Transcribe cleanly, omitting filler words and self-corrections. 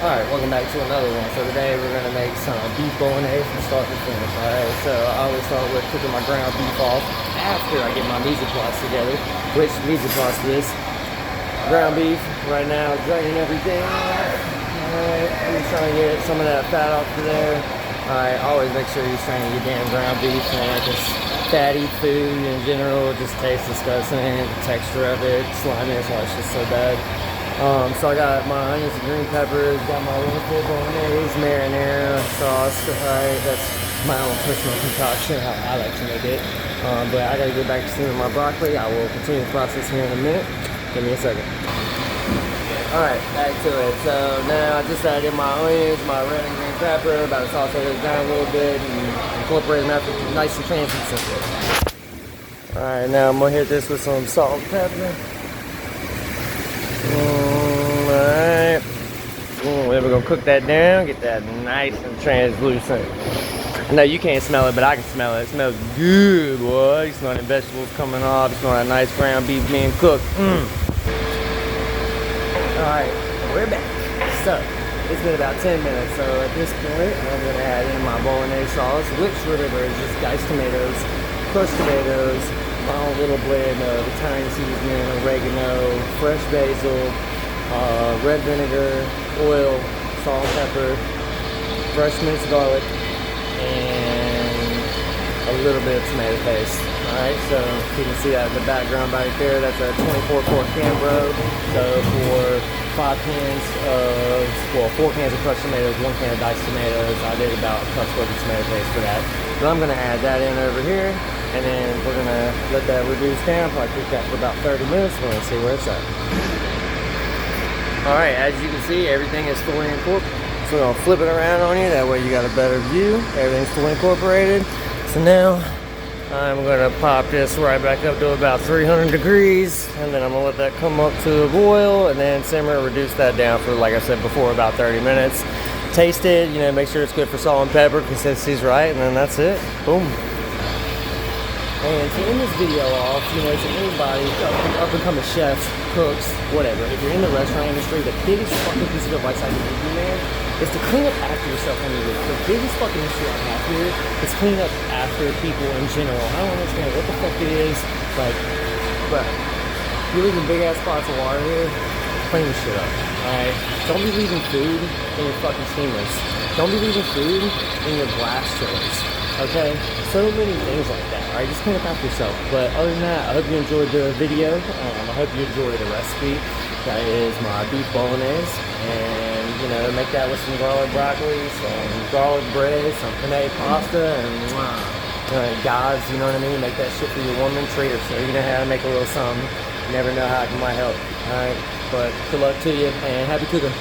Alright, welcome back to another one. So today we're going to make some beef bolognese from start to finish. Alright, so I always start with cooking my ground beef off after I get my mise en place together. Which mise en place is ground beef right now, draining everything. Alright, I'm just trying to get some of that fat off of there. Alright, always make sure you're straining your damn ground beef, man. Just fatty food in general just tastes disgusting. The texture of it, sliminess, it's just so bad. So I got my onions and green peppers, got my local bolognese marinara sauce. Alright, that's my own personal concoction, how I like to make it. But I gotta get back to steaming my broccoli. I will continue the process here in a minute. Give me a second. Alright, back to it. So now I just added my onions, my red and green pepper, about to saute those down a little bit and incorporate them after nice and translucent. Alright, now I'm gonna hit this with some salt and pepper. Alright. Then we're gonna cook that down, get that nice and translucent. I know you can't smell it, but I can smell it. It smells good, boy. You smell the vegetables coming off. You smell that nice ground beef being cooked. Alright, we're back. So, it's been about 10 minutes. So at this point, I'm gonna add in my bolognese sauce, which remember is just diced tomatoes, crushed tomatoes, my own little blend of Italian seasoning, oregano, fresh basil, red vinegar, oil, salt, pepper, fresh minced garlic, and a little bit of tomato paste. Alright, so you can see that in the background right there, that's a 24 quart Cambro. So for 4 cans of crushed tomatoes, 1 can of diced tomatoes, I did about a cup worth of tomato paste for that. So I'm gonna add that in over here, and then we're gonna let that reduce down, probably cook that for about 30 minutes. We're gonna see where it's at. Alright, as you can see, everything is fully incorporated. So we're gonna flip it around on you, that way you got a better view. Everything's fully incorporated. So now, I'm gonna pop this right back up to about 300 degrees, and then I'm gonna let that come up to a boil, and then simmer, reduce that down for, like I said before, about 30 minutes. Taste it, make sure it's good for salt and pepper, consistency's right, and then that's it. Boom. And to end this video off, to anybody, up and coming chefs, cooks, whatever, if you're in the restaurant industry, the biggest fucking piece of advice I can give you, man, is to clean up after yourself when you leave. The biggest fucking issue I have here is clean up after people in general. I don't understand what the fuck it is. Like, bruh, you're leaving big ass pots of water here, clean this shit up, alright? Don't be leaving food in your fucking steamers. Don't be leaving food in your glass chillers, okay? So many things like that, alright? Just clean up after yourself. But other than that, I hope you enjoyed the video. I hope you enjoyed the recipe. That is my beef bolognese, and make that with some garlic broccoli, some garlic bread, some penne pasta, and guys, you know what I mean? Make that shit for your woman, treat her, so you know how to make a little something. You never know how it might help. Alright, but good luck to you, and happy cooking.